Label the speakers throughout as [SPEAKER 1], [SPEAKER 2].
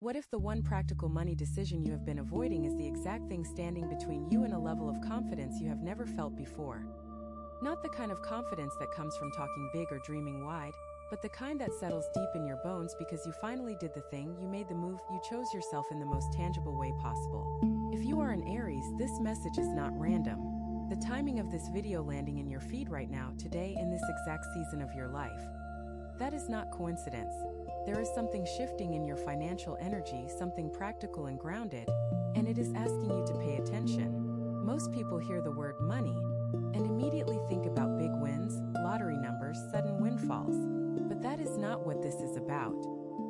[SPEAKER 1] What if the one practical money decision you have been avoiding is the exact thing standing between you and a level of confidence you have never felt before? Not the kind of confidence that comes from talking big or dreaming wide, but the kind that settles deep in your bones because you finally did the thing, you made the move, you chose yourself in the most tangible way possible. If you are an Aries, this message is not random. The timing of this video landing in your feed right now, today, in this exact season of your life, that is not coincidence. There is something shifting in your financial energy, something practical and grounded, and it is asking you to pay attention. Most people hear the word money and immediately think about big wins, lottery numbers, sudden windfalls. But that is not what this is about.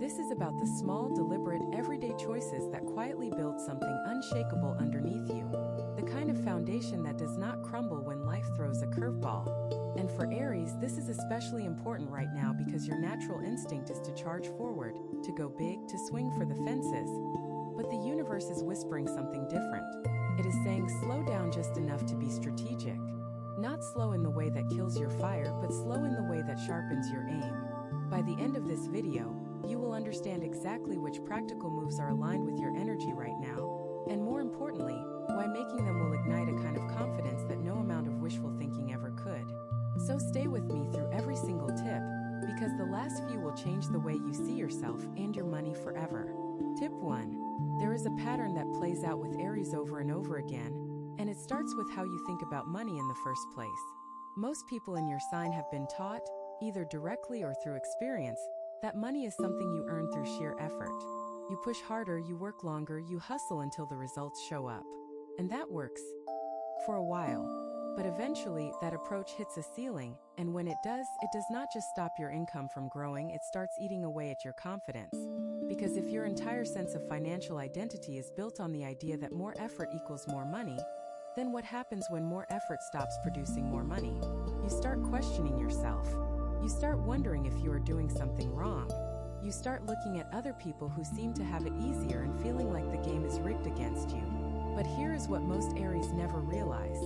[SPEAKER 1] This is about the small, deliberate, everyday choices that quietly build something unshakable underneath you. The kind of foundation that does not crumble when life throws a curveball. And for Aries, this is especially important right now because your natural instinct is to charge forward, to go big, to swing for the fences. But the universe is whispering something different. It is saying slow down just enough to be strategic. Not slow in the way that kills your fire, but slow in the way that sharpens your aim. By the end of this video, you will understand exactly which practical moves are aligned with your energy right now, and more importantly, why making them will ignite a kind of confidence that no amount of wishful thinking ever could. So stay with me through every single tip, because the last few will change the way you see yourself and your money forever. Tip 1. There is a pattern that plays out with Aries over and over again, and it starts with how you think about money in the first place. Most people in your sign have been taught, either directly or through experience, that money is something you earn through sheer effort. You push harder, you work longer, you hustle until the results show up. And that works for a while. But eventually, that approach hits a ceiling, and when it does not just stop your income from growing, it starts eating away at your confidence. Because if your entire sense of financial identity is built on the idea that more effort equals more money, then what happens when more effort stops producing more money? You start questioning yourself. You start wondering if you are doing something wrong. You start looking at other people who seem to have it easier and feeling like the game is rigged against you. But here is what most Aries never realize.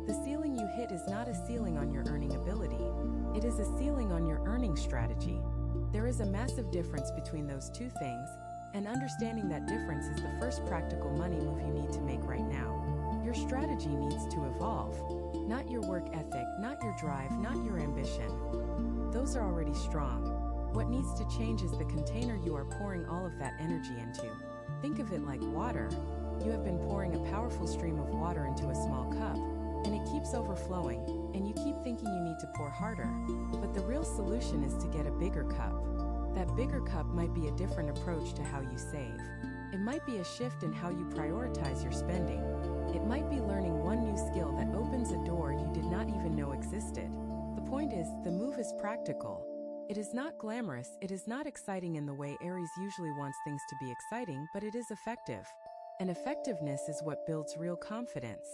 [SPEAKER 1] The ceiling you hit is not a ceiling on your earning ability. It is a ceiling on your earning strategy. There is a massive difference between those two things, and understanding that difference is the first practical money move you need to make right now. Your strategy needs to evolve. Not your work ethic, not your drive, not your ambition. Those are already strong. What needs to change is the container you are pouring all of that energy into. Think of it like water. You have been pouring a powerful stream of water into a small cup, and it keeps overflowing, and you keep thinking you need to pour harder. But the real solution is to get a bigger cup. That bigger cup might be a different approach to how you save. It might be a shift in how you prioritize your spending. It might be learning one new skill that opens a door you did not even know existed. The point is, the move is practical. It is not glamorous, it is not exciting in the way Aries usually wants things to be exciting, but it is effective. And effectiveness is what builds real confidence.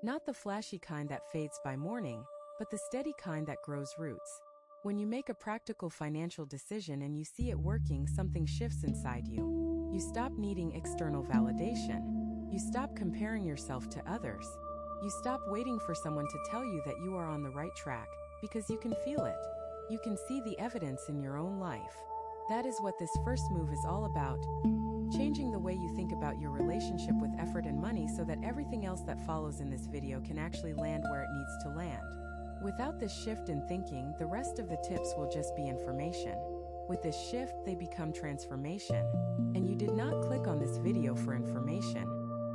[SPEAKER 1] Not the flashy kind that fades by morning, but the steady kind that grows roots. When you make a practical financial decision and you see it working, something shifts inside you. You stop needing external validation. You stop comparing yourself to others. You stop waiting for someone to tell you that you are on the right track, because you can feel it. You can see the evidence in your own life. That is what this first move is all about. Changing the way you think about your relationship with effort and money so that everything else that follows in this video can actually land where it needs to land. Without this shift in thinking, the rest of the tips will just be information. With this shift, they become transformation. And you did not click on this video for information.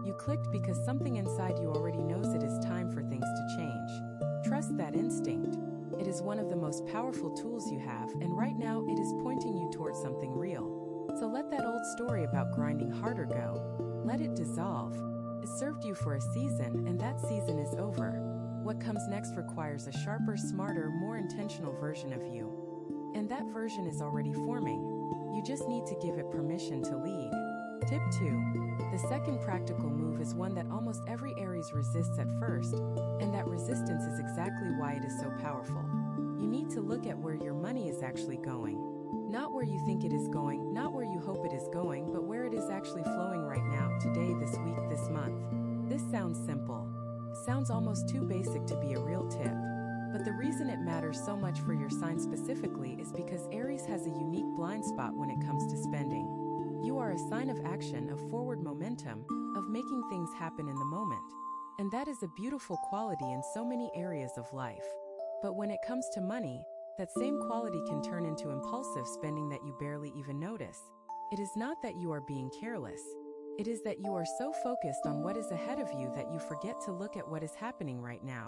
[SPEAKER 1] You clicked because something inside you already knows it is time for things to change. Trust that instinct. It is one of the most powerful tools you have, and right now it is pointing you towards something real. So let that old story about grinding harder go. Let it dissolve. It served you for a season, and that season is over. What comes next requires a sharper, smarter, more intentional version of you. And that version is already forming. You just need to give it permission to lead. Tip 2. The second practical move is one that almost every Aries resists at first, and that resistance is exactly why it is so powerful. You need to look at where your money is actually going. Not where you think it is going, not where you hope it is going, but where it is actually flowing right now, today, this week, this month. This sounds simple. Sounds almost too basic to be a real tip. But the reason it matters so much for your sign specifically is because Aries has a unique blind spot when it comes to spending. You are a sign of action, of forward momentum, of making things happen in the moment. And that is a beautiful quality in so many areas of life. But when it comes to money, that same quality can turn into impulsive spending that you barely even notice. It is not that you are being careless. It is that you are so focused on what is ahead of you that you forget to look at what is happening right now.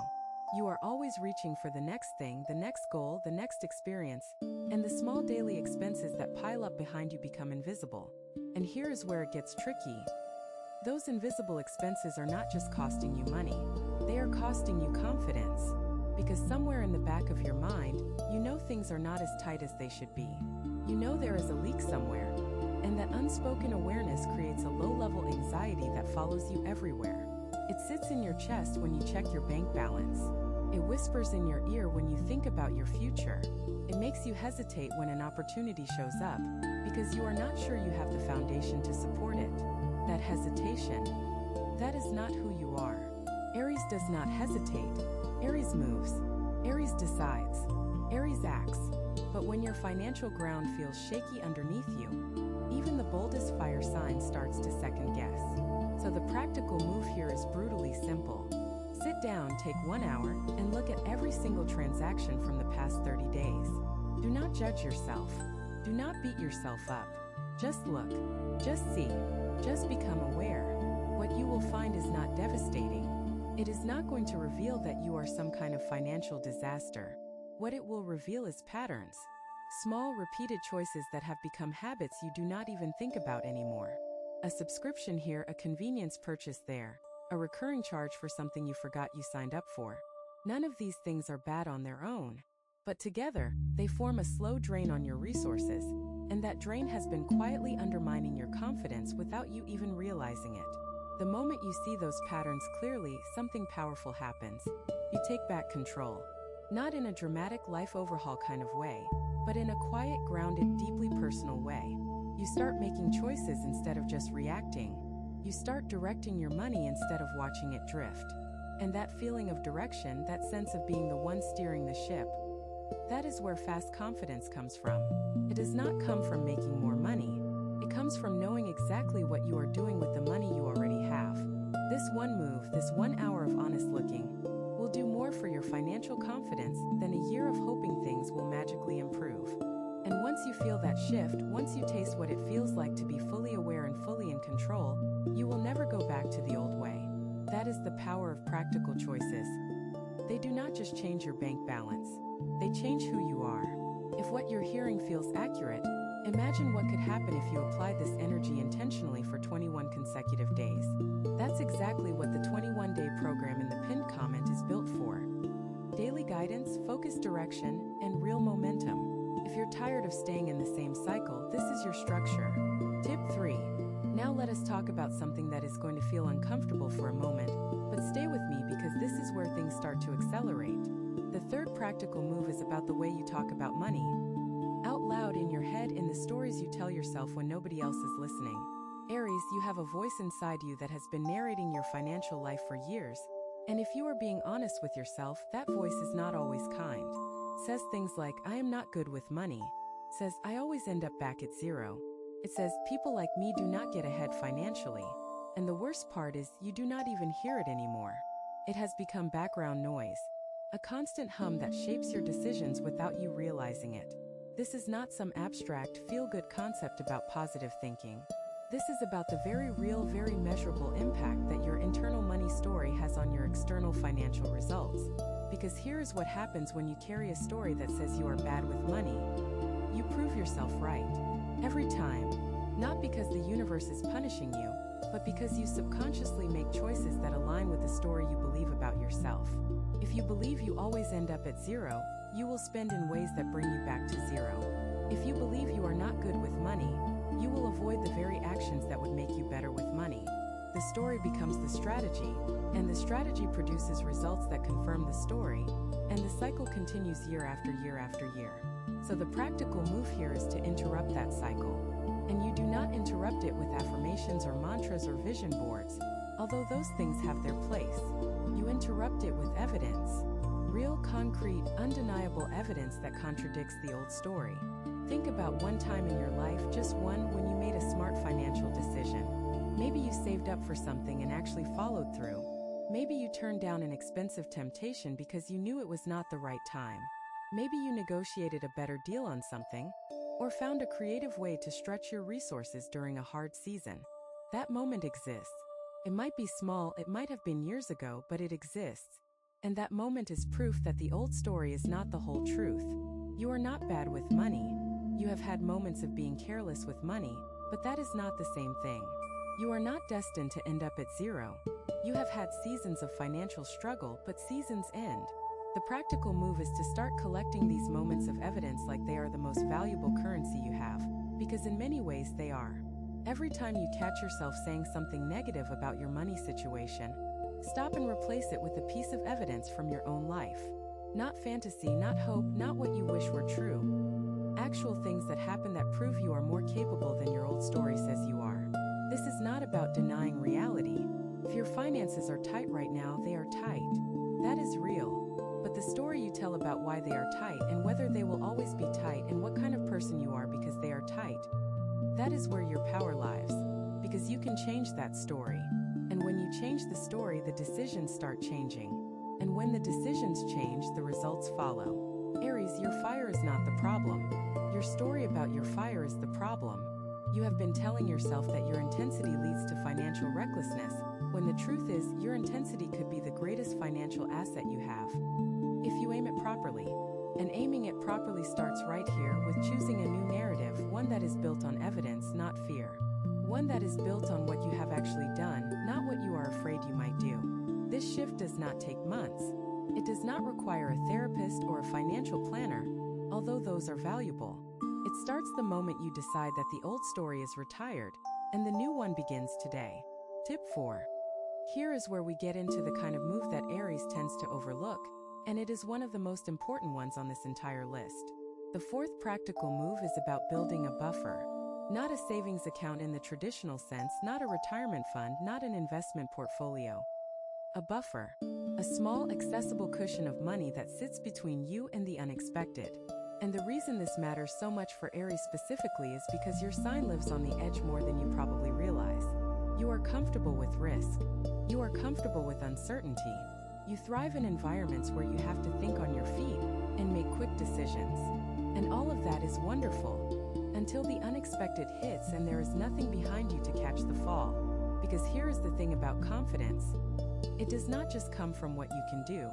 [SPEAKER 1] You are always reaching for the next thing, the next goal, the next experience, and the small daily expenses that pile up behind you become invisible. And here is where it gets tricky. Those invisible expenses are not just costing you money, they are costing you confidence. Because somewhere in the back of your mind, you know things are not as tight as they should be. You know there is a leak somewhere, and that unspoken awareness creates a low-level anxiety that follows you everywhere. It sits in your chest when you check your bank balance. It whispers in your ear when you think about your future. It makes you hesitate when an opportunity shows up, because you are not sure you have the foundation to support it. That hesitation, that is not who you are. Aries does not hesitate. Aries moves. Aries decides. Aries acts. But when your financial ground feels shaky underneath you, even the boldest fire sign starts to second guess. So the practical move here is brutally simple. Sit down, take 1 hour, and look at every single transaction from the past 30 days. Do not judge yourself. Do not beat yourself up. Just look. Just see. Just become aware. What you will find is not devastating. It is not going to reveal that you are some kind of financial disaster. What it will reveal is patterns. Small, repeated choices that have become habits you do not even think about anymore. A subscription here, a convenience purchase there, a recurring charge for something you forgot you signed up for. None of these things are bad on their own, but together, they form a slow drain on your resources, and that drain has been quietly undermining your confidence without you even realizing it. The moment you see those patterns clearly, something powerful happens. You take back control. Not in a dramatic life overhaul kind of way, but in a quiet, grounded, deeply personal way. You start making choices instead of just reacting. You start directing your money instead of watching it drift. And that feeling of direction, that sense of being the one steering the ship, that is where fast confidence comes from. It does not come from making more money. It comes from knowing exactly what you are doing with the money you already have. This one move, this 1 hour of honest looking, will do more for your financial confidence than a year of hoping things will magically improve. And once you feel that shift, once you taste what it feels like to be fully aware and fully in control, you will never go back to the old way. That is the power of practical choices. They do not just change your bank balance, they change who you are. If what you're hearing feels accurate, imagine what could happen if you applied this energy intentionally for 21 consecutive days. That's exactly what the 21-day program in the pinned comment is built for. Daily guidance, focused direction, and real momentum. If you're tired of staying in the same cycle, this is your structure. Tip 3. Now let us talk about something that is going to feel uncomfortable for a moment, but stay with me because this is where things start to accelerate. The third practical move is about the way you talk about money. Out loud in your head, in the stories you tell yourself when nobody else is listening. Aries, you have a voice inside you that has been narrating your financial life for years. And if you are being honest with yourself, that voice is not always kind. Says things like, I am not good with money. Says, I always end up back at zero. It says, people like me do not get ahead financially. And the worst part is, you do not even hear it anymore. It has become background noise. A constant hum that shapes your decisions without you realizing it. This is not some abstract, feel-good concept about positive thinking. This is about the very real, very measurable impact that your internal money story has on your external financial results. Because here is what happens when you carry a story that says you are bad with money. You prove yourself right. Every time. Not because the universe is punishing you, but because you subconsciously make choices that align with the story you believe about yourself. If you believe you always end up at zero, you will spend in ways that bring you back to zero. If you believe you are not good with money, you will avoid the very actions that would make you better with money. The story becomes the strategy, and the strategy produces results that confirm the story, and the cycle continues year after year after year. So the practical move here is to interrupt that cycle. And you do not interrupt it with affirmations or mantras or vision boards, although those things have their place. You interrupt it with evidence. Real, concrete, undeniable evidence that contradicts the old story. Think about one time in your life, just one, when you made a smart financial decision. Maybe you saved up for something and actually followed through. Maybe you turned down an expensive temptation because you knew it was not the right time. Maybe you negotiated a better deal on something, or found a creative way to stretch your resources during a hard season. That moment exists. It might be small, it might have been years ago, but it exists. And that moment is proof that the old story is not the whole truth. You are not bad with money. You have had moments of being careless with money, but that is not the same thing. You are not destined to end up at zero. You have had seasons of financial struggle, but seasons end. The practical move is to start collecting these moments of evidence like they are the most valuable currency you have, because in many ways they are. Every time you catch yourself saying something negative about your money situation, stop and replace it with a piece of evidence from your own life. Not fantasy, not hope, not what you wish were true. Actual things that happen that prove you are more capable than your old story says you are. This is not about denying reality. If your finances are tight right now, they are tight. That is real. But the story you tell about why they are tight and whether they will always be tight and what kind of person you are because they are tight, that is where your power lies. Because you can change that story. And when you change the story, the decisions start changing. And when the decisions change, the results follow. Aries, your fire is not the problem. Your story about your fire is the problem. You have been telling yourself that your intensity leads to financial recklessness, when the truth is, your intensity could be the greatest financial asset you have, if you aim it properly. And aiming it properly starts right here with choosing a new narrative, one that is built on evidence, not fear. One that is built on what you have actually done, not what you are afraid you might do. This shift does not take months. It does not require a therapist or a financial planner, although those are valuable. It starts the moment you decide that the old story is retired, and the new one begins today. Tip 4. Here is where we get into the kind of move that Aries tends to overlook, and it is one of the most important ones on this entire list. The fourth practical move is about building a buffer. Not a savings account in the traditional sense, not a retirement fund, not an investment portfolio. A buffer. A small, accessible cushion of money that sits between you and the unexpected. And the reason this matters so much for Aries specifically is because your sign lives on the edge more than you probably realize. You are comfortable with risk. You are comfortable with uncertainty. You thrive in environments where you have to think on your feet and make quick decisions. And all of that is wonderful, until the unexpected hits and there is nothing behind you to catch the fall. Because here is the thing about confidence. It does not just come from what you can do.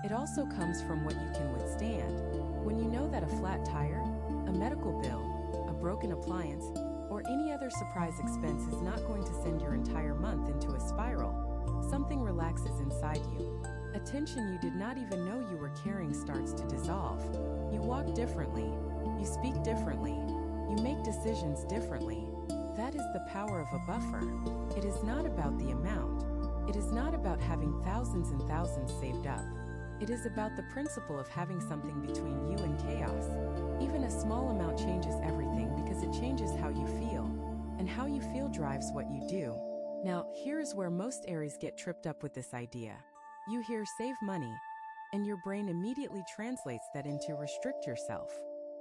[SPEAKER 1] It also comes from what you can withstand. When you know that a flat tire, a medical bill, a broken appliance, or any other surprise expense is not going to send your entire month into a spiral, something relaxes inside you. A tension you did not even know you were carrying starts to dissolve. You walk differently. You speak differently. You make decisions differently. That is the power of a buffer. It is not about the amount. It is not about having thousands and thousands saved up. It is about the principle of having something between you and chaos. Even a small amount changes everything because it changes how you feel. And how you feel drives what you do. Now, here is where most Aries get tripped up with this idea. You hear save money, and your brain immediately translates that into restrict yourself.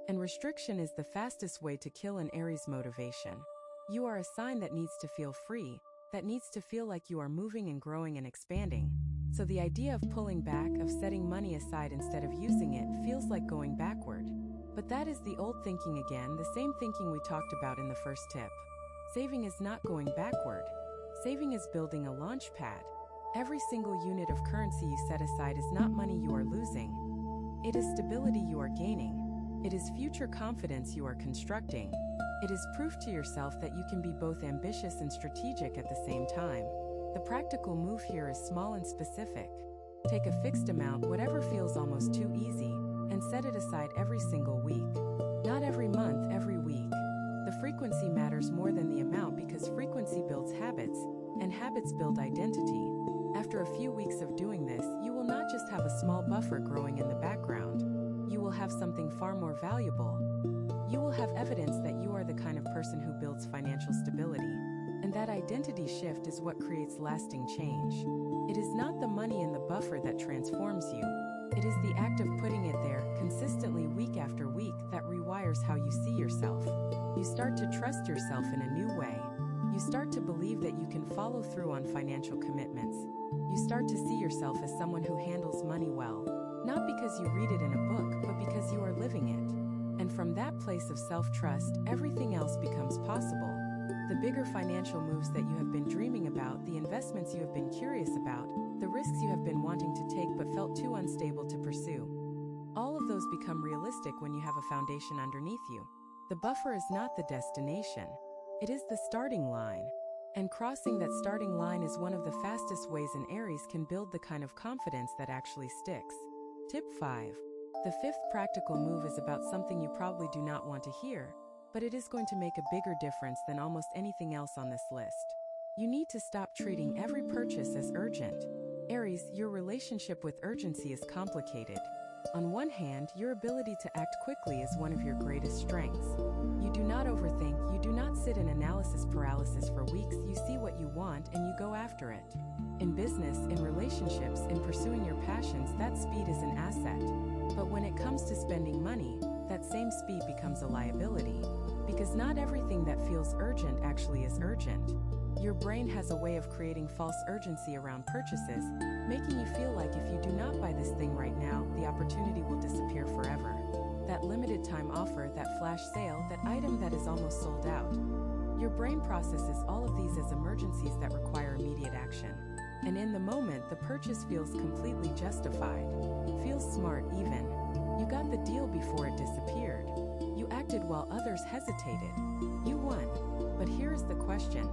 [SPEAKER 1] And restriction is the fastest way to kill an Aries motivation. You are a sign that needs to feel free, that needs to feel like you are moving and growing and expanding. So the idea of pulling back, of setting money aside instead of using it, feels like going backward. But that is the old thinking again, the same thinking we talked about in the first tip. Saving is not going backward. Saving is building a launch pad. Every single unit of currency you set aside is not money you are losing. It is stability you are gaining. It is future confidence you are constructing. It is proof to yourself that you can be both ambitious and strategic at the same time. The practical move here is small and specific. Take a fixed amount, whatever feels almost too easy, and set it aside every single week. Not every month, every week. The frequency matters more than the amount because frequency builds habits, and habits build identity. After a few weeks of doing this, you will not just have a small buffer growing in the background. You will have something far more valuable. You will have evidence that you are the kind of person who builds financial stability. And that identity shift is what creates lasting change. It is not the money in the buffer that transforms you. It is the act of putting it there consistently week after week that rewires how you see yourself. You start to trust yourself in a new way. You start to believe that you can follow through on financial commitments. You start to see yourself as someone who handles money well, not because you read it in a book, but because you are living it. And from that place of self-trust, everything else becomes possible. The bigger financial moves that you have been dreaming about, the investments you have been curious about, the risks you have been wanting to take but felt too unstable to pursue. All of those become realistic when you have a foundation underneath you. The buffer is not the destination. It is the starting line. And crossing that starting line is one of the fastest ways an Aries can build the kind of confidence that actually sticks. Tip 5. The fifth practical move is about something you probably do not want to hear, but it is going to make a bigger difference than almost anything else on this list. You need to stop treating every purchase as urgent. Aries, your relationship with urgency is complicated. On one hand, your ability to act quickly is one of your greatest strengths. You do not overthink, you do not sit in analysis paralysis for weeks, you see what you want and you go after it. In business, in relationships, in pursuing your passions, that speed is an asset. But when it comes to spending money, that same speed becomes a liability. Because not everything that feels urgent actually is urgent. Your brain has a way of creating false urgency around purchases, making you feel like if you do not buy this thing right now, the opportunity will disappear forever. That limited time offer, that flash sale, that item that is almost sold out. Your brain processes all of these as emergencies that require immediate action. And in the moment, the purchase feels completely justified. Feels smart even. You got the deal before it disappeared. You acted while others hesitated. You won. But here's the question.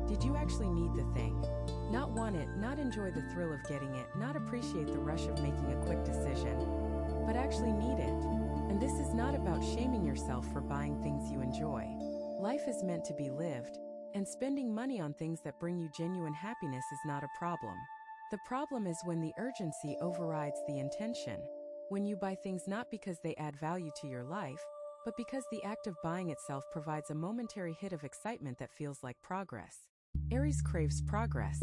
[SPEAKER 1] Did you actually need the thing? Not want it, not enjoy the thrill of getting it, not appreciate the rush of making a quick decision, but actually need it. And this is not about shaming yourself for buying things you enjoy. Life is meant to be lived, and spending money on things that bring you genuine happiness is not a problem. The problem is when the urgency overrides the intention. When you buy things not because they add value to your life, but because the act of buying itself provides a momentary hit of excitement that feels like progress. Aries craves progress.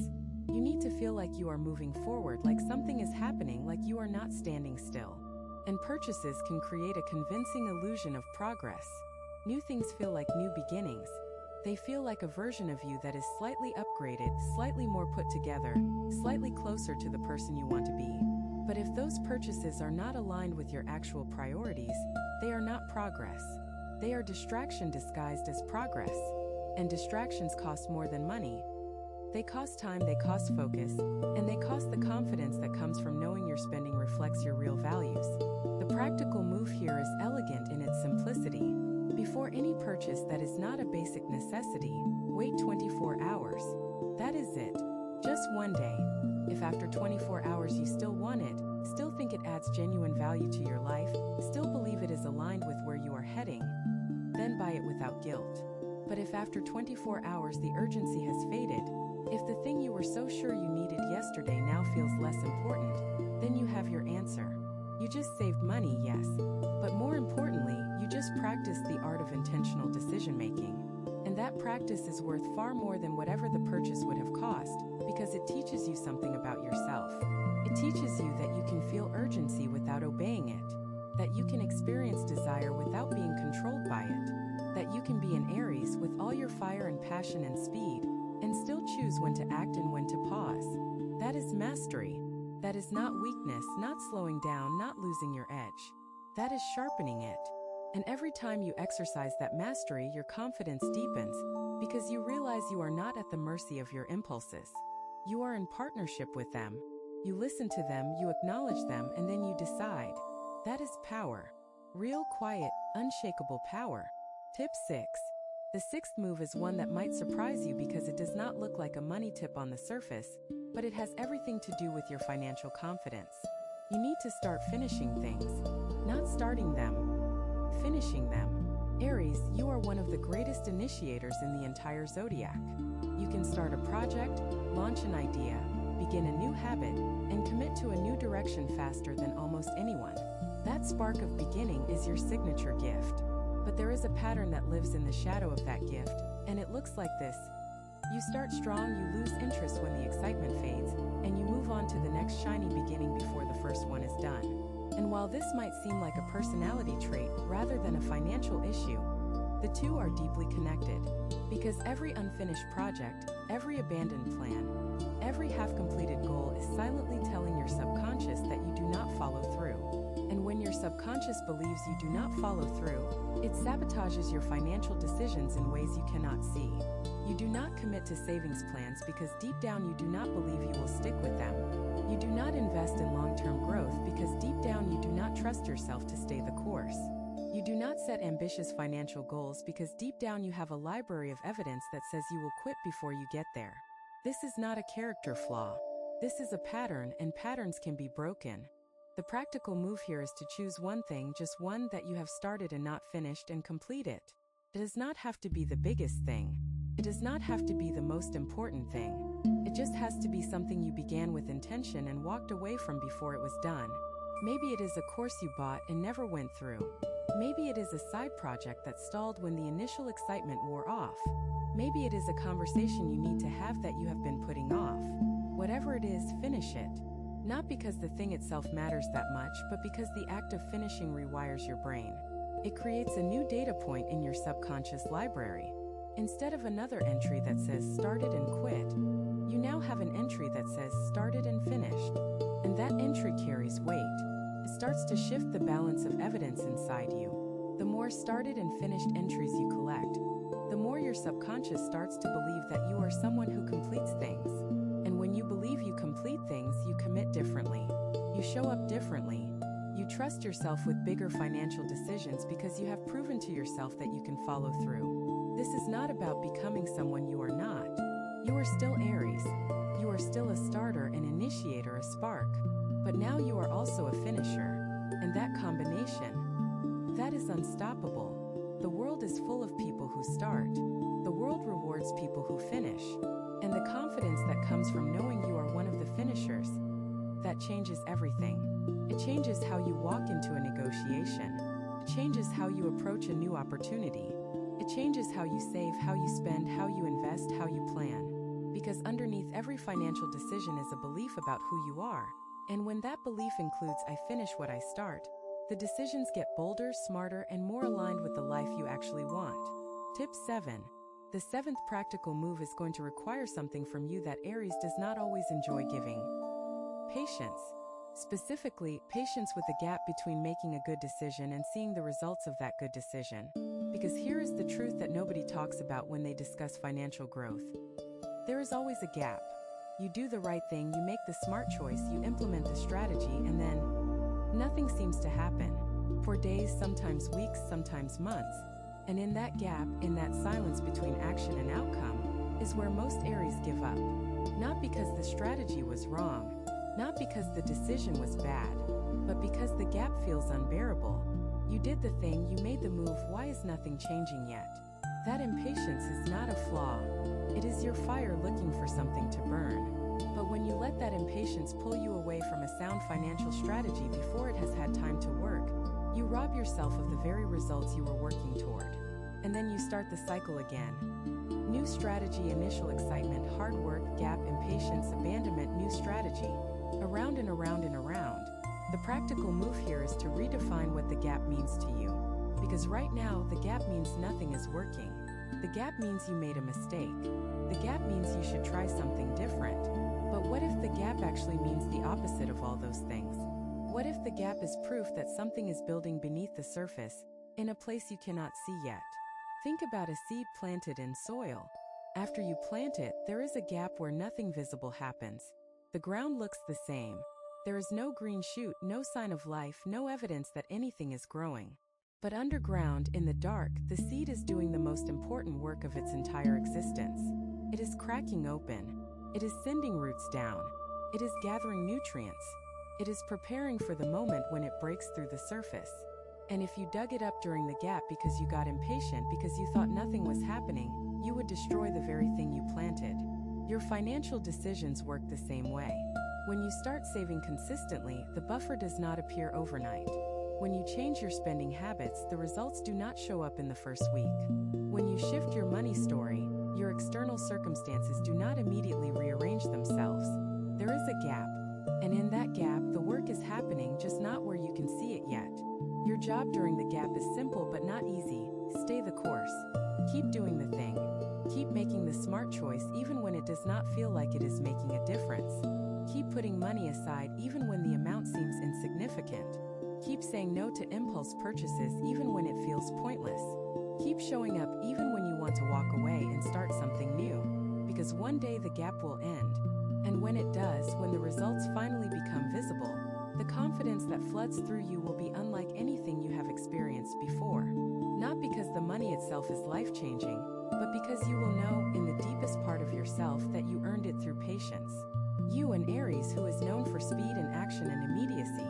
[SPEAKER 1] You need to feel like you are moving forward, like something is happening, like you are not standing still. And purchases can create a convincing illusion of progress. New things feel like new beginnings. They feel like a version of you that is slightly upgraded, slightly more put together, slightly closer to the person you want to be. But if those purchases are not aligned with your actual priorities, they are not progress. They are distraction disguised as progress. And distractions cost more than money. They cost time, they cost focus, and they cost the confidence that comes from knowing your spending reflects your real values. The practical move here is elegant in its simplicity. Before any purchase that is not a basic necessity, wait 24 hours. That is it. Just one day. If after 24 hours you still want it, still think it adds genuine value to your life, still believe it is aligned with where you are heading, then buy it without guilt. But if after 24 hours the urgency has faded, if the thing you were so sure you needed yesterday now feels less important, then you have your answer. You just saved money, yes, but more importantly, you just practiced the art of intentional decision-making. And that practice is worth far more than whatever the purchase would have cost, because it teaches you something about yourself. It teaches you that you can feel urgency without obeying it, that you can experience desire without being controlled by it, that you can be an Aries with all your fire and passion and speed, and still choose when to act and when to pause. That is mastery. That is not weakness, not slowing down, not losing your edge. That is sharpening it. And every time you exercise that mastery, your confidence deepens, because you realize you are not at the mercy of your impulses. You are in partnership with them. You listen to them, you acknowledge them, and then you decide. That is power. Real, quiet, unshakable power. Tip 6. The sixth move is one that might surprise you because it does not look like a money tip on the surface, but it has everything to do with your financial confidence. You need to start finishing things, not starting them, finishing them. Aries, you are one of the greatest initiators in the entire zodiac. You can start a project, launch an idea, begin a new habit, and commit to a new direction faster than almost anyone. That spark of beginning is your signature gift. But there is a pattern that lives in the shadow of that gift, and it looks like this. You start strong, you lose interest when the excitement fades, and you move on to the next shiny beginning before the first one is done. And while this might seem like a personality trait rather than a financial issue, the two are deeply connected. Because every unfinished project, every abandoned plan, every half-completed goal is silently telling your subconscious that you do not follow through. And when your subconscious believes you do not follow through, it sabotages your financial decisions in ways you cannot see. You do not commit to savings plans because deep down you do not believe you will stick with them. You do not invest in long-term growth because deep down you do not trust yourself to stay the course. You do not set ambitious financial goals because deep down you have a library of evidence that says you will quit before you get there. This is not a character flaw. This is a pattern, and patterns can be broken. The practical move here is to choose one thing, just one that you have started and not finished, and complete it. It does not have to be the biggest thing. It does not have to be the most important thing. It just has to be something you began with intention and walked away from before it was done. Maybe it is a course you bought and never went through. Maybe it is a side project that stalled when the initial excitement wore off. Maybe it is a conversation you need to have that you have been putting off. Whatever it is, finish it. Not because the thing itself matters that much, but because the act of finishing rewires your brain. It creates a new data point in your subconscious library. Instead of another entry that says started and quit, you now have an entry that says started and finished. And that entry carries weight. It starts to shift the balance of evidence inside you. The more started and finished entries you collect, the more your subconscious starts to believe that you are someone who completes things. And when you believe you complete things, you commit differently. You show up differently. You trust yourself with bigger financial decisions because you have proven to yourself that you can follow through. This is not about becoming someone you are not. You are still Aries. You are still a starter, an initiator, a spark. But now you are also a finisher. And that combination, that is unstoppable. The world is full of people who start. The world rewards people who finish. And the confidence that comes from knowing you are one of the finishers, that changes everything. It changes how you walk into a negotiation. It changes how you approach a new opportunity. It changes how you save, how you spend, how you invest, how you plan. Because underneath every financial decision is a belief about who you are. And when that belief includes "I finish what I start," the decisions get bolder, smarter, and more aligned with the life you actually want. Tip 7. The seventh practical move is going to require something from you that Aries does not always enjoy giving. Patience. Specifically, patience with the gap between making a good decision and seeing the results of that good decision. Because here is the truth that nobody talks about when they discuss financial growth. There is always a gap. You do the right thing, you make the smart choice, you implement the strategy, and then nothing seems to happen. For days, sometimes weeks, sometimes months. And in that gap, in that silence between action and outcome, is where most Aries give up. Not because the strategy was wrong, not because the decision was bad, but because the gap feels unbearable. You did the thing, you made the move, why is nothing changing yet? That impatience is not a flaw. It is your fire looking for something to burn. But when you let that impatience pull you away from a sound financial strategy before it has had time to work, you rob yourself of the very results you were working toward. And then you start the cycle again. New strategy, initial excitement, hard work, gap, impatience, abandonment, new strategy. Around and around and around. The practical move here is to redefine what the gap means to you. Because right now, the gap means nothing is working. The gap means you made a mistake. The gap means you should try something different. But what if the gap actually means the opposite of all those things? What if the gap is proof that something is building beneath the surface, in a place you cannot see yet? Think about a seed planted in soil. After you plant it, there is a gap where nothing visible happens. The ground looks the same. There is no green shoot, no sign of life, no evidence that anything is growing. But underground, in the dark, the seed is doing the most important work of its entire existence. It is cracking open. It is sending roots down. It is gathering nutrients. It is preparing for the moment when it breaks through the surface. And if you dug it up during the gap because you got impatient, because you thought nothing was happening, you would destroy the very thing you planted. Your financial decisions work the same way. When you start saving consistently, the buffer does not appear overnight. When you change your spending habits, the results do not show up in the first week. When you shift your money story, Your external circumstances do not immediately rearrange themselves. There is a gap. And in that gap, the work is happening, just not where you can see it yet. Your job during the gap is simple but not easy. Stay the course. Keep doing the thing. Keep making the smart choice even when it does not feel like it is making a difference. Keep putting money aside even when the amount seems insignificant. Keep saying no to impulse purchases even when it feels pointless. Keep showing up even when you want to walk away and start something new. Because one day the gap will end. And when it does, when the results finally become visible, the confidence that floods through you will be unlike anything you have experienced before. Not because the money itself is life-changing, but because you will know, in the deepest part of yourself, that you earned it through patience. You, an Aries who is known for speed and action and immediacy.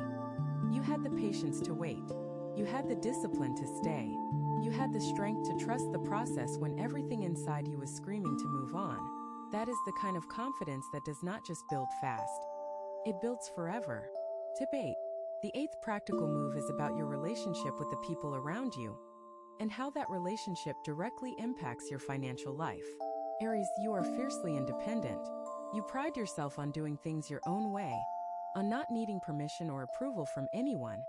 [SPEAKER 1] You had the patience to wait. You had the discipline to stay. You had the strength to trust the process when everything inside you was screaming to move on. That is the kind of confidence that does not just build fast. It builds forever. Tip 8. The 8th practical move is about your relationship with the people around you and how that relationship directly impacts your financial life. Aries, you are fiercely independent. You pride yourself on doing things your own way, on not needing permission or approval from anyone,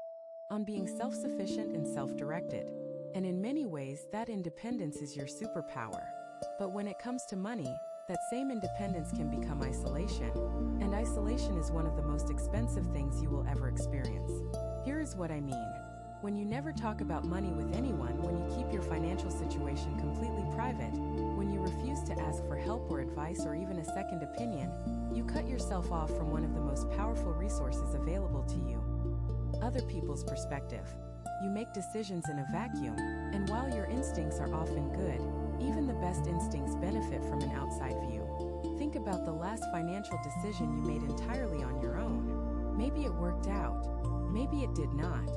[SPEAKER 1] on being self-sufficient and self-directed. And in many ways, that independence is your superpower. But when it comes to money, that same independence can become isolation, and isolation is one of the most expensive things you will ever experience. Here is what I mean. When you never talk about money with anyone, when you keep your financial situation completely private, when you refuse to ask for help or advice or even a second opinion, you cut yourself off from one of the most powerful resources available to you: other people's perspective. You make decisions in a vacuum, and while your instincts are often good, even the best instincts benefit from an outside view. Think about the last financial decision you made entirely on your own. Maybe it worked out. Maybe it did not.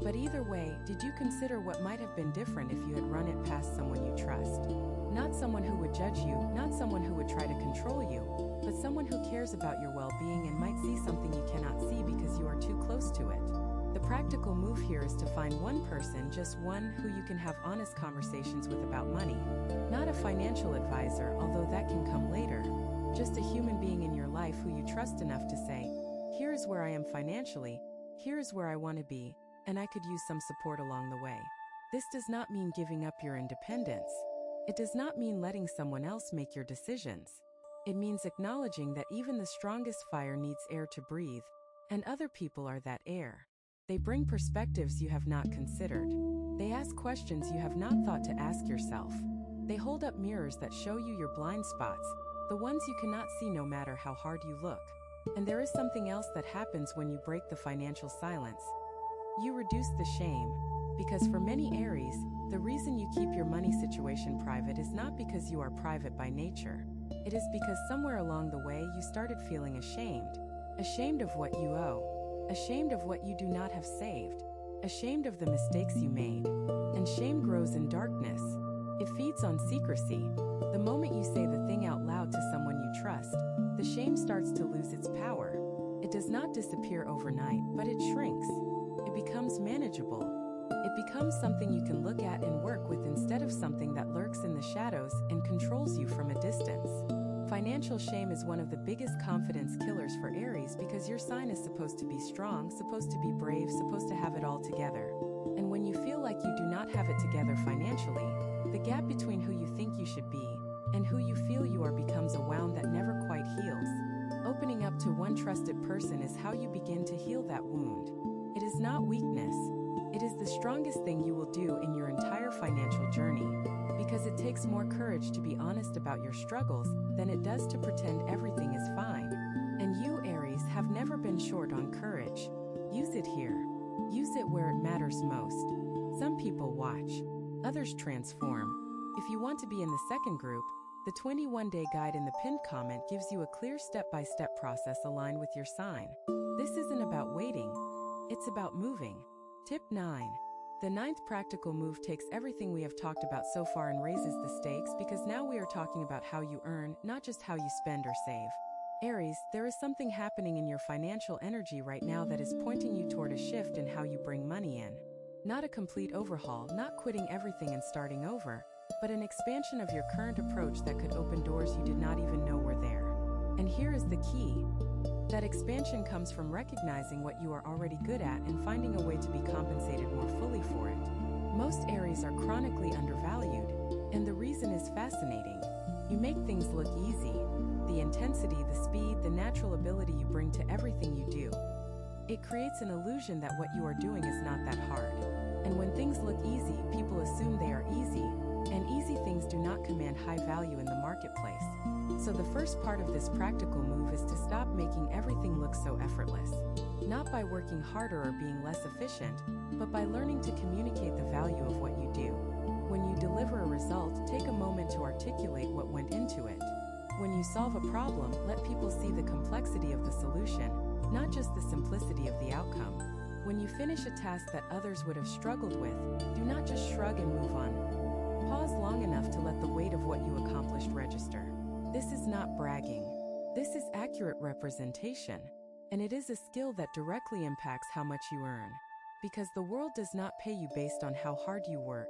[SPEAKER 1] But either way, did you consider what might have been different if you had run it past someone you trust? Not someone who would judge you, not someone who would try to control you, but someone who cares about your well-being and might see something you cannot see because you are too close to it. The practical move here is to find one person, just one, who you can have honest conversations with about money. Not a financial advisor, although that can come later. Just a human being in your life who you trust enough to say, "Here's where I am financially, here's where I want to be, and I could use some support along the way." This does not mean giving up your independence. It does not mean letting someone else make your decisions. It means acknowledging that even the strongest fire needs air to breathe, and other people are that air. They bring perspectives you have not considered. They ask questions you have not thought to ask yourself. They hold up mirrors that show you your blind spots, the ones you cannot see no matter how hard you look. And there is something else that happens when you break the financial silence. You reduce the shame. Because for many Aries, the reason you keep your money situation private is not because you are private by nature. It is because somewhere along the way you started feeling ashamed. Ashamed of what you owe. Ashamed of what you do not have saved. Ashamed of the mistakes you made. And shame grows in darkness. It feeds on secrecy. The moment you say the thing out loud to someone you trust, the shame starts to lose its power. It does not disappear overnight, but it shrinks. It becomes manageable. It becomes something you can look at and work with instead of something that lurks in the shadows and controls you from a distance. Financial shame is one of the biggest confidence killers for Aries because your sign is supposed to be strong, supposed to be brave, supposed to have it all together. And when you feel like you do not have it together financially, the gap between who you think you should be and who you feel you are becomes a wound that never quite heals. Opening up to one trusted person is how you begin to heal that wound. It is not weakness. It is the strongest thing you will do in your entire financial journey, because it takes more courage to be honest about your struggles than it does to pretend everything is fine. And you, Aries, have never been short on courage. Use it here. Use it where it matters most. Some people watch, others transform. If you want to be in the second group, the 21-day guide in the pinned comment gives you a clear step-by-step process aligned with your sign. This isn't about waiting, it's about moving. Tip 9. The 9th practical move takes everything we have talked about so far and raises the stakes because now we are talking about how you earn, not just how you spend or save. Aries, there is something happening in your financial energy right now that is pointing you toward a shift in how you bring money in. Not a complete overhaul, not quitting everything and starting over, but an expansion of your current approach that could open doors you did not even know were there. And here is the key. That expansion comes from recognizing what you are already good at and finding a way to be compensated more fully for it. Most Aries are chronically undervalued, and the reason is fascinating. You make things look easy. The intensity, the speed, the natural ability you bring to everything you do. It creates an illusion that what you are doing is not that hard. And when things look easy, people assume they are easy, and easy things do not command high value in the marketplace. So the first part of this practical move is to stop making everything look so effortless. Not by working harder or being less efficient, but by learning to communicate the value of what you do. When you deliver a result, take a moment to articulate what went into it. When you solve a problem, let people see the complexity of the solution, not just the simplicity of the outcome. When you finish a task that others would have struggled with, do not just shrug and move on. Pause long enough to let the weight of what you accomplished register. This is not bragging. This is accurate representation. And it is a skill that directly impacts how much you earn. Because the world does not pay you based on how hard you work.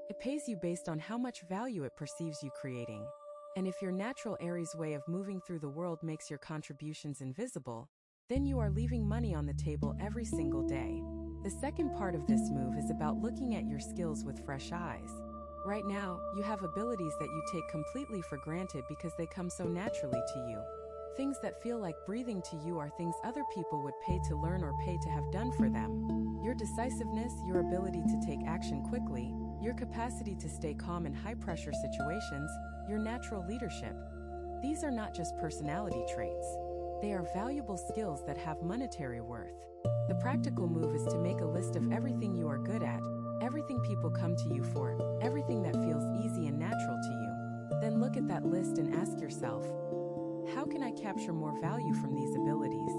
[SPEAKER 1] It pays you based on how much value it perceives you creating. And if your natural Aries way of moving through the world makes your contributions invisible, then you are leaving money on the table every single day. The second part of this move is about looking at your skills with fresh eyes. Right now, you have abilities that you take completely for granted because they come so naturally to you. Things that feel like breathing to you are things other people would pay to learn or pay to have done for them. Your decisiveness, your ability to take action quickly, your capacity to stay calm in high-pressure situations, your natural leadership. These are not just personality traits. They are valuable skills that have monetary worth. The practical move is to make a list of everything you are good at, everything people come to you for, everything that feels easy and natural to you. Then look at that list and ask yourself, how can I capture more value from these abilities?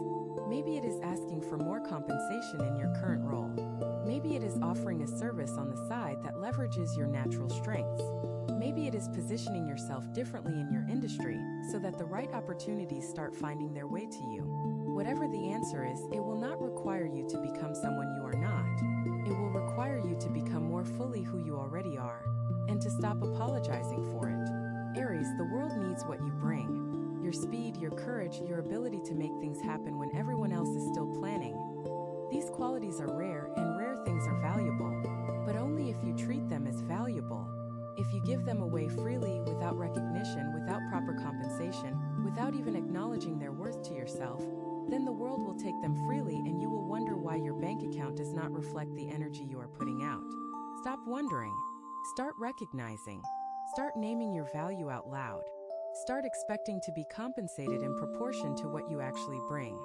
[SPEAKER 1] Maybe it is asking for more compensation in your current role. Maybe it is offering a service on the side that leverages your natural strengths. Maybe it is positioning yourself differently in your industry so that the right opportunities start finding their way to you. Whatever the answer is, it will not require you to become someone you are not. It will require you to become more fully who you already are, and to stop apologizing for it. Aries, the world needs what you bring. Your speed, your courage, your ability to make things happen when everyone else is still planning. These qualities are rare, and rare things are valuable, but only if you treat them as valuable. If you give them away freely, without recognition, without proper compensation, without even acknowledging their worth to yourself, then the world will take them freely and you will wonder why your bank account does not reflect the energy you are putting out. Stop wondering. Start recognizing. Start naming your value out loud. Start expecting to be compensated in proportion to what you actually bring.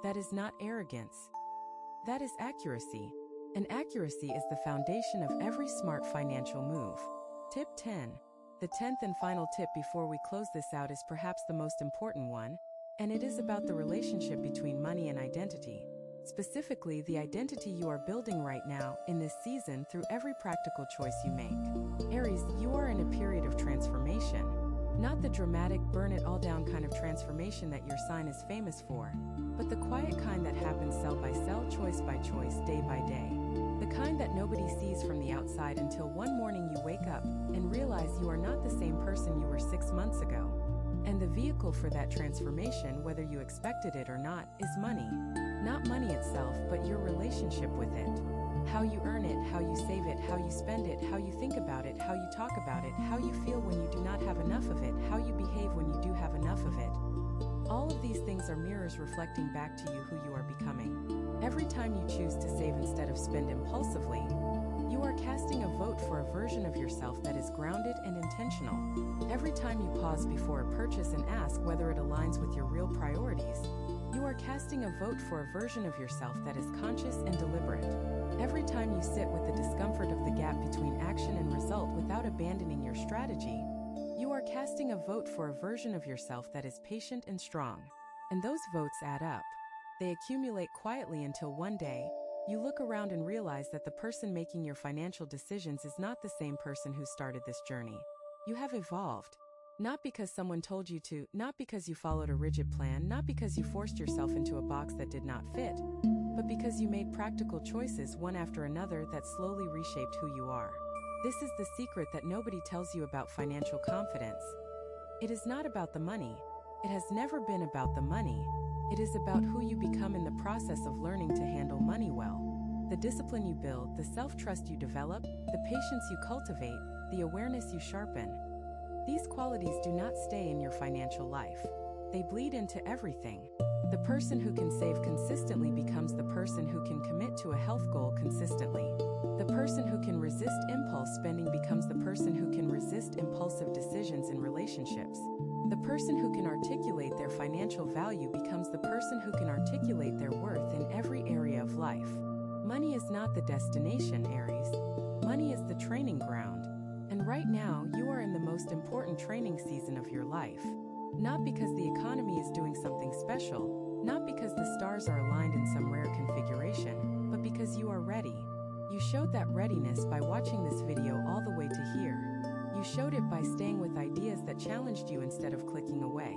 [SPEAKER 1] That is not arrogance. That is accuracy. And accuracy is the foundation of every smart financial move. Tip 10. The 10th and final tip before we close this out is perhaps the most important one, and it is about the relationship between money and identity. Specifically, the identity you are building right now, in this season, through every practical choice you make. Aries, you are in a period of transformation. Not the dramatic, burn-it-all-down kind of transformation that your sign is famous for, but the quiet kind that happens cell by cell, choice by choice, day by day. The kind that nobody sees from the outside until one morning you wake up and realize you are not the same person you were 6 months ago. And the vehicle for that transformation, whether you expected it or not, is money. Not money itself, but your relationship with it. How you earn it, how you save it, how you spend it, how you think about it, how you talk about it, how you feel when you do not have enough of it, how you behave when you do have enough of it. All of these things are mirrors reflecting back to you who you are becoming. Every time you choose to save instead of spend impulsively, you are casting a vote for a version of yourself that is grounded and intentional. Every time you pause before a purchase and ask whether it aligns with your real priorities, you are casting a vote for a version of yourself that is conscious and deliberate. Every time you sit with the discomfort of the gap between action and result without abandoning your strategy, you are casting a vote for a version of yourself that is patient and strong. And those votes add up. They accumulate quietly until one day, you look around and realize that the person making your financial decisions is not the same person who started this journey. You have evolved. Not because someone told you to, not because you followed a rigid plan, not because you forced yourself into a box that did not fit, but because you made practical choices one after another that slowly reshaped who you are. This is the secret that nobody tells you about financial confidence. It is not about the money. It has never been about the money. It is about who you become in the process of learning to handle money well. The discipline you build, the self-trust you develop, the patience you cultivate, the awareness you sharpen. These qualities do not stay in your financial life. They bleed into everything. The person who can save consistently becomes the person who can commit to a health goal consistently. The person who can resist impulse spending becomes the person who can resist impulsive decisions in relationships. The person who can articulate their financial value becomes the person who can articulate their worth in every area of life. Money is not the destination, Aries. Money is the training ground. And right now, you are in the most important training season of your life. Not because the economy is doing something special, not because the stars are aligned in some rare configuration, but because you are ready. You showed that readiness by watching this video all the way to here. You showed it by staying with ideas that challenged you instead of clicking away.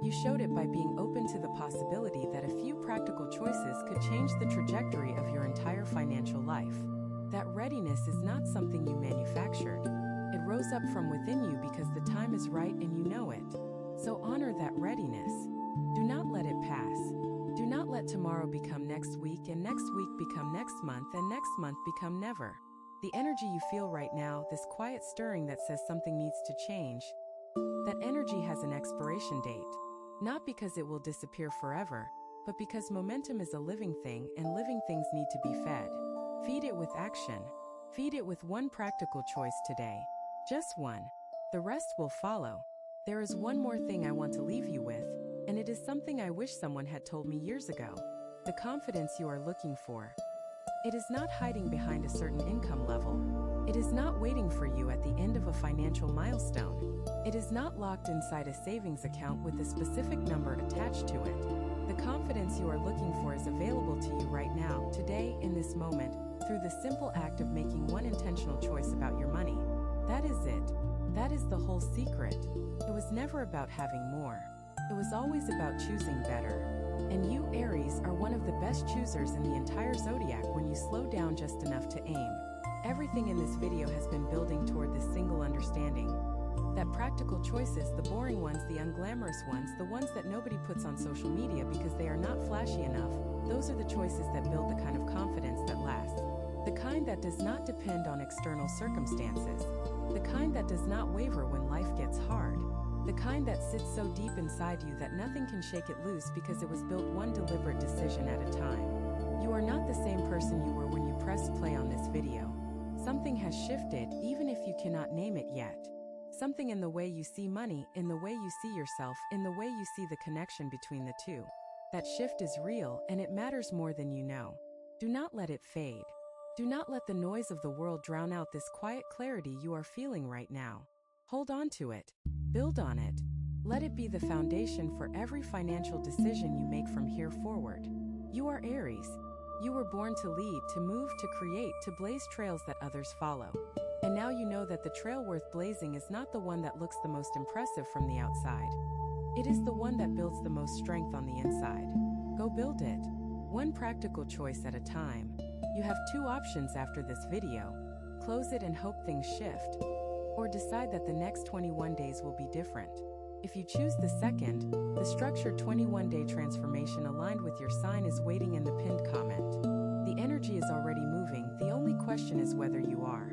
[SPEAKER 1] You showed it by being open to the possibility that a few practical choices could change the trajectory of your entire financial life. That readiness is not something you manufactured. It rose up from within you because the time is right and you know it. So honor that readiness. Do not let it pass. Do not let tomorrow become next week and next week become next month and next month become never. The energy you feel right now, this quiet stirring that says something needs to change, that energy has an expiration date. Not because it will disappear forever, but because momentum is a living thing and living things need to be fed. Feed it with action. Feed it with one practical choice today. Just one. The rest will follow. There is one more thing I want to leave you with, and it is something I wish someone had told me years ago. The confidence you are looking for. It is not hiding behind a certain income level. It is not waiting for you at the end of a financial milestone. It is not locked inside a savings account with a specific number attached to it. The confidence you are looking for is available to you right now, today, in this moment, through the simple act of making one intentional choice about your money. That is it. That is the whole secret. It was never about having more. It was always about choosing better. And you, Aries, are one of the best choosers in the entire zodiac when you slow down just enough to aim. Everything in this video has been building toward this single understanding. That practical choices, the boring ones, the unglamorous ones, the ones that nobody puts on social media because they are not flashy enough, those are the choices that build the kind of confidence that lasts. The kind that does not depend on external circumstances. The kind that does not waver when life gets hard. The kind that sits so deep inside you that nothing can shake it loose because it was built one deliberate decision at a time. You are not the same person you were when you pressed play on this video. Something has shifted, even if you cannot name it yet. Something in the way you see money, in the way you see yourself, in the way you see the connection between the two. That shift is real, and it matters more than you know. Do not let it fade. Do not let the noise of the world drown out this quiet clarity you are feeling right now. Hold on to it. Build on it. Let it be the foundation for every financial decision you make from here forward. You are Aries. You were born to lead, to move, to create, to blaze trails that others follow. And now you know that the trail worth blazing is not the one that looks the most impressive from the outside. It is the one that builds the most strength on the inside. Go build it. One practical choice at a time. You have two options after this video. Close it and hope things shift. Or decide that the next 21 days will be different. If you choose the second, the structured 21-day transformation aligned with your sign is waiting in the pinned comment. The energy is already moving, the only question is whether you are.